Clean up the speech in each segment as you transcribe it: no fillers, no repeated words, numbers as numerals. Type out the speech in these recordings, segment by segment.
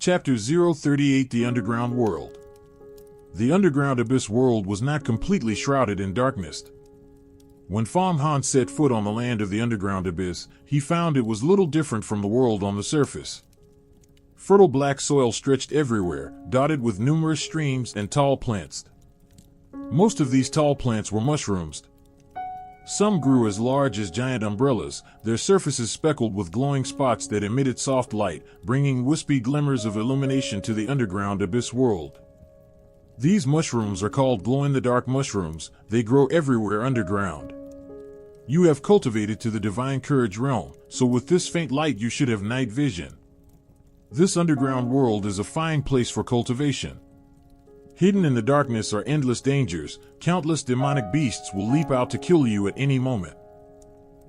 Chapter 038 The Underground World. The underground abyss world was not completely shrouded in darkness. When Fang Han set foot on the land of the underground abyss, he found it was little different from the world on the surface. Fertile black soil stretched everywhere, dotted with numerous streams and tall plants. Most of these tall plants were mushrooms. Some grew as large as giant umbrellas, their surfaces speckled with glowing spots that emitted soft light, bringing wispy glimmers of illumination to the underground abyss world. These mushrooms are called glow-in-the-dark mushrooms. They grow everywhere underground. You have cultivated to the divine courage realm, so with this faint light you should have night vision. This underground world is a fine place for cultivation. Hidden in the darkness are endless dangers. Countless demonic beasts will leap out to kill you at any moment.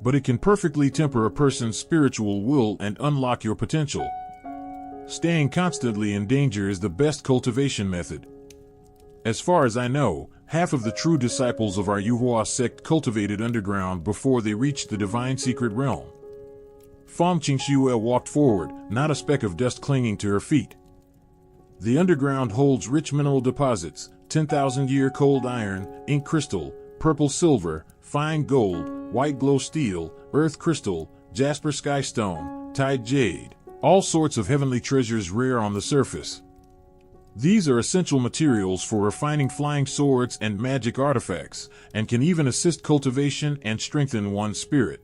But it can perfectly temper a person's spiritual will and unlock your potential. Staying constantly in danger is the best cultivation method. As far as I know, half of the true disciples of our Yuhua sect cultivated underground before they reached the divine secret realm. Fang Xianxia walked forward, not a speck of dust clinging to her feet. The underground holds rich mineral deposits, 10,000-year cold iron, ink crystal, purple silver, fine gold, white glow steel, earth crystal, jasper sky stone, tide jade, all sorts of heavenly treasures rare on the surface. These are essential materials for refining flying swords and magic artifacts, and can even assist cultivation and strengthen one's spirit.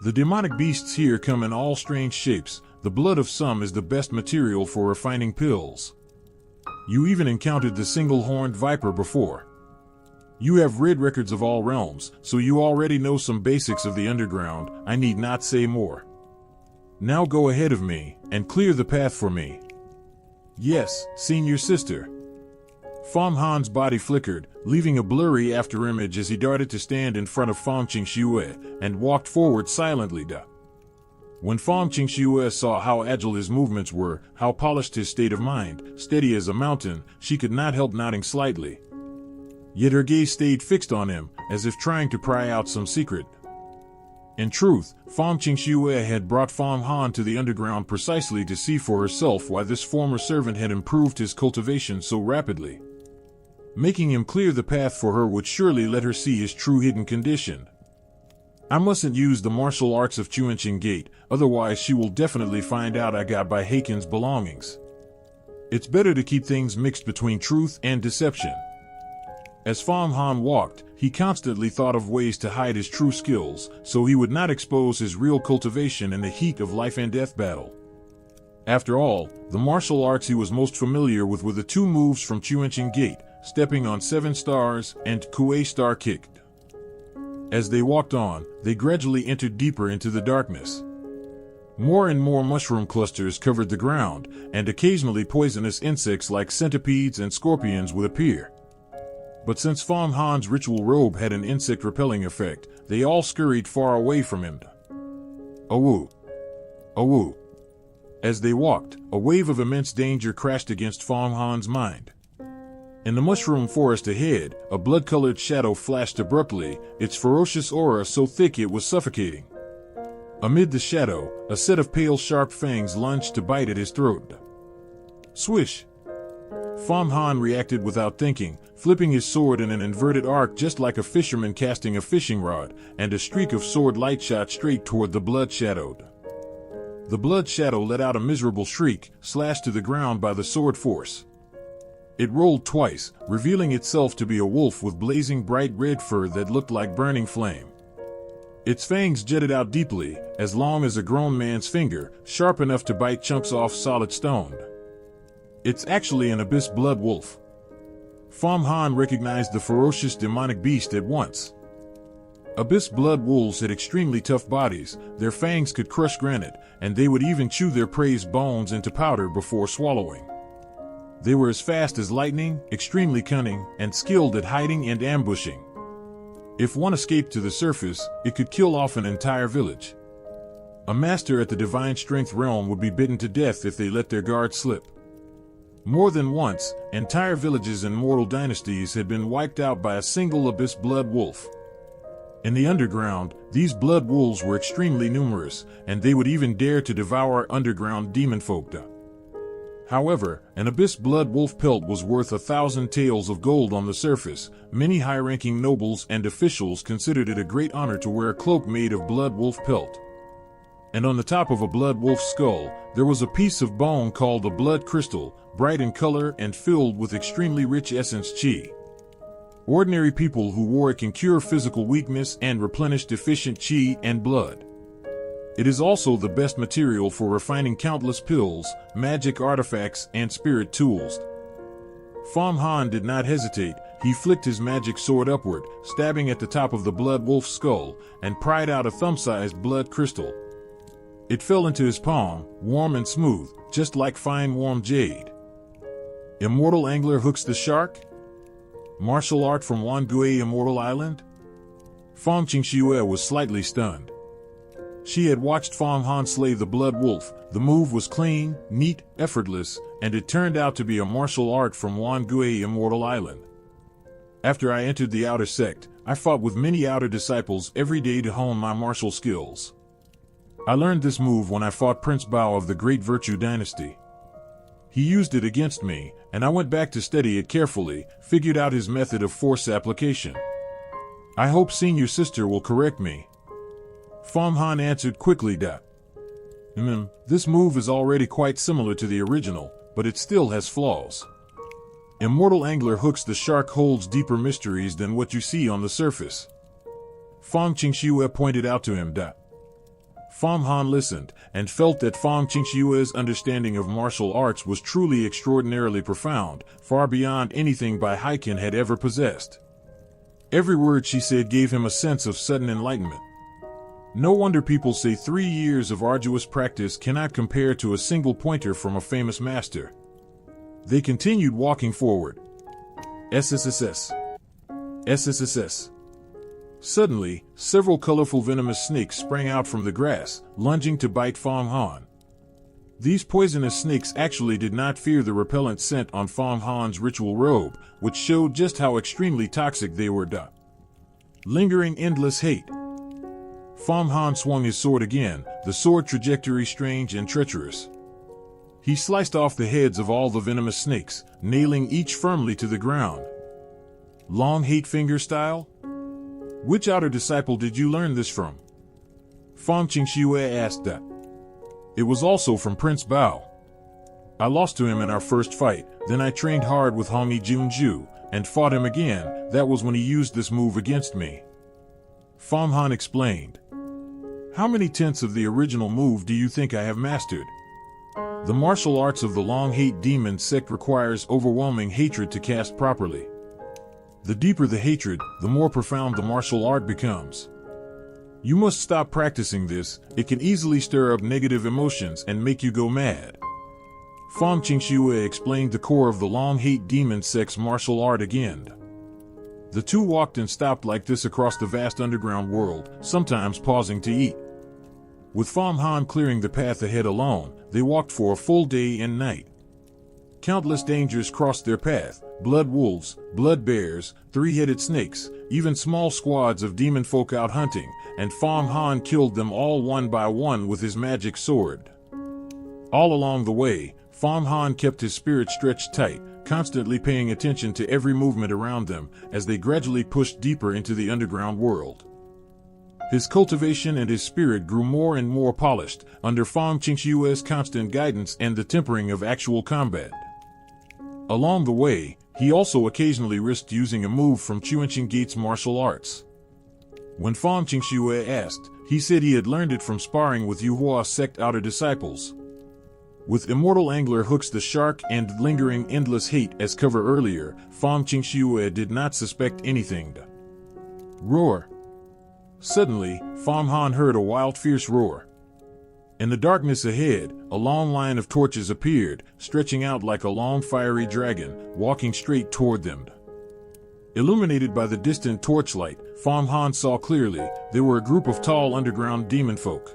The demonic beasts here come in all strange shapes. The blood of some is the best material for refining pills. You even encountered the single-horned viper before. You have read records of all realms, so you already know some basics of the underground. I need not say more. Now go ahead of me, and clear the path for me. Yes, senior sister. Fang Han's body flickered, leaving a blurry afterimage as he darted to stand in front of Fang Xianxia, and walked forward silently. When Fang Xianxia saw how agile his movements were, how polished his state of mind, steady as a mountain, she could not help nodding slightly. Yet her gaze stayed fixed on him, as if trying to pry out some secret. In truth, Fang Xianxia had brought Fang Han to the underground precisely to see for herself why this former servant had improved his cultivation so rapidly. Making him clear the path for her would surely let her see his true hidden condition. I mustn't use the martial arts of Xianxia Gate, otherwise she will definitely find out I got by Haken's belongings. It's better to keep things mixed between truth and deception. As Fang Han walked, he constantly thought of ways to hide his true skills, so he would not expose his real cultivation in the heat of life and death battle. After all, the martial arts he was most familiar with were the two moves from Xianxia Gate, stepping on 7 stars and Kuei star kick. As they walked on, they gradually entered deeper into the darkness. More and more mushroom clusters covered the ground, and occasionally poisonous insects like centipedes and scorpions would appear. But since Fang Han's ritual robe had an insect-repelling effect, they all scurried far away from him. Awoo! Awoo! As they walked, a wave of immense danger crashed against Fang Han's mind. In the mushroom forest ahead, a blood-colored shadow flashed abruptly, its ferocious aura so thick it was suffocating. Amid the shadow, a set of pale sharp fangs lunged to bite at his throat. Swish! Fang Han reacted without thinking, flipping his sword in an inverted arc just like a fisherman casting a fishing rod, and a streak of sword light shot straight toward the blood shadowed. The blood shadow let out a miserable shriek, slashed to the ground by the sword force. It rolled twice, revealing itself to be a wolf with blazing bright red fur that looked like burning flame. Its fangs jutted out deeply, as long as a grown man's finger, sharp enough to bite chunks off solid stone. It's actually an abyss blood wolf. Fang Han recognized the ferocious demonic beast at once. Abyss blood wolves had extremely tough bodies, their fangs could crush granite, and they would even chew their prey's bones into powder before swallowing. They were as fast as lightning, extremely cunning, and skilled at hiding and ambushing. If one escaped to the surface, it could kill off an entire village. A master at the divine strength realm would be bitten to death if they let their guard slip. More than once, entire villages in mortal dynasties had been wiped out by a single abyss blood wolf. In the underground, these blood wolves were extremely numerous, and they would even dare to devour underground demon folk. However, an abyss blood wolf pelt was worth 1,000 taels of gold on the surface. Many high-ranking nobles and officials considered it a great honor to wear a cloak made of blood wolf pelt. And on the top of a blood wolf skull, there was a piece of bone called a blood crystal, bright in color and filled with extremely rich essence qi. Ordinary people who wore it can cure physical weakness and replenish deficient qi and blood. It is also the best material for refining countless pills, magic artifacts, and spirit tools. Fang Han did not hesitate. He flicked his magic sword upward, stabbing at the top of the blood wolf's skull, and pried out a thumb-sized blood crystal. It fell into his palm, warm and smooth, just like fine warm jade. Immortal angler hooks the shark? Martial art from Wangui Immortal Island? Fang Xianxia was slightly stunned. She had watched Fang Han slay the blood wolf. The move was clean, neat, effortless, and it turned out to be a martial art from Wangui Immortal Island. After I entered the outer sect, I fought with many outer disciples every day to hone my martial skills. I learned this move when I fought Prince Bao of the Great Li Dynasty. He used it against me, and I went back to study it carefully, figured out his method of force application. I hope senior sister will correct me. Fang Han answered quickly that, this move is already quite similar to the original, but it still has flaws. Immortal angler hooks the shark holds deeper mysteries than what you see on the surface. Fang Xianxia pointed out to him that. Fang Han listened, and felt that Fang Xianxia's understanding of martial arts was truly extraordinarily profound, far beyond anything Bai Haiken had ever possessed. Every word she said gave him a sense of sudden enlightenment. No wonder people say 3 years of arduous practice cannot compare to a single pointer from a famous master. They continued walking forward. SSSS. SSSS. Suddenly, several colorful venomous snakes sprang out from the grass, lunging to bite Fang Han. These poisonous snakes actually did not fear the repellent scent on Fang Han's ritual robe, which showed just how extremely toxic they were. Lingering endless hate. Fang Han swung his sword again, the sword trajectory strange and treacherous. He sliced off the heads of all the venomous snakes, nailing each firmly to the ground. Long hate finger style? Which outer disciple did you learn this from? Fang Xianxia asked that. It was also from Prince Bao. I lost to him in our first fight, then I trained hard with Hongyi Junju, and fought him again. That was when he used this move against me. Fang Han explained. How many tenths of the original move do you think I have mastered? The martial arts of the Long Hate Demon sect requires overwhelming hatred to cast properly. The deeper the hatred, the more profound the martial art becomes. You must stop practicing this. It can easily stir up negative emotions and make you go mad. Fang Xianxia explained the core of the Long Hate Demon sect's martial art again. The two walked and stopped like this across the vast underground world, sometimes pausing to eat. With Fang Han clearing the path ahead alone, they walked for a full day and night. Countless dangers crossed their path: blood wolves, blood bears, three-headed snakes, even small squads of demon folk out hunting, and Fang Han killed them all one by one with his magic sword. All along the way, Fang Han kept his spirit stretched tight, constantly paying attention to every movement around them as they gradually pushed deeper into the underground world. His cultivation and his spirit grew more and more polished under Fang Xianxia's constant guidance and the tempering of actual combat. Along the way, he also occasionally risked using a move from Chuanqing Gate's martial arts. When Fang Xianxia asked, he said he had learned it from sparring with Yuhua sect outer disciples. With Immortal Angler hooks the shark and lingering endless hate as cover earlier, Fang Xianxia did not suspect anything. Roar. Suddenly, Fang Han heard a wild, fierce roar. In the darkness ahead, a long line of torches appeared, stretching out like a long fiery dragon, walking straight toward them. Illuminated by the distant torchlight, Fang Han saw clearly they were a group of tall underground demon folk.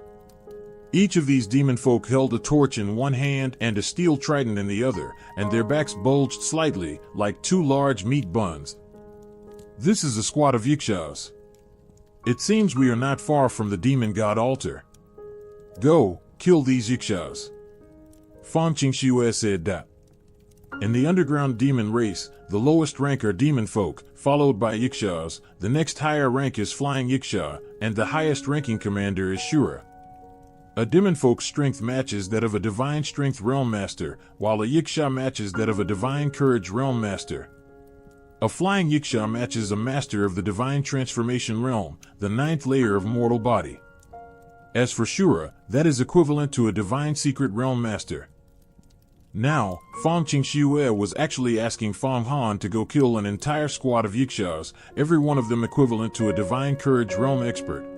Each of these demon folk held a torch in one hand and a steel trident in the other, and their backs bulged slightly, like two large meat buns. This is a squad of Yikshaws. It seems we are not far from the demon god altar. Go, kill these Yikshaws. Fang Xianxia said that. In the underground demon race, the lowest rank are demon folk, followed by Yixias, the next higher rank is flying Yixia, and the highest ranking commander is Shura. A demon folk's strength matches that of a divine strength realm master, while a Yixia matches that of a divine courage realm master. A flying Yixia matches a master of the divine transformation realm, the 9th layer of mortal body. As for Shura, that is equivalent to a divine secret realm master. Now, Fang Xianxia was actually asking Fang Han to go kill an entire squad of Yixias, every one of them equivalent to a divine courage realm expert.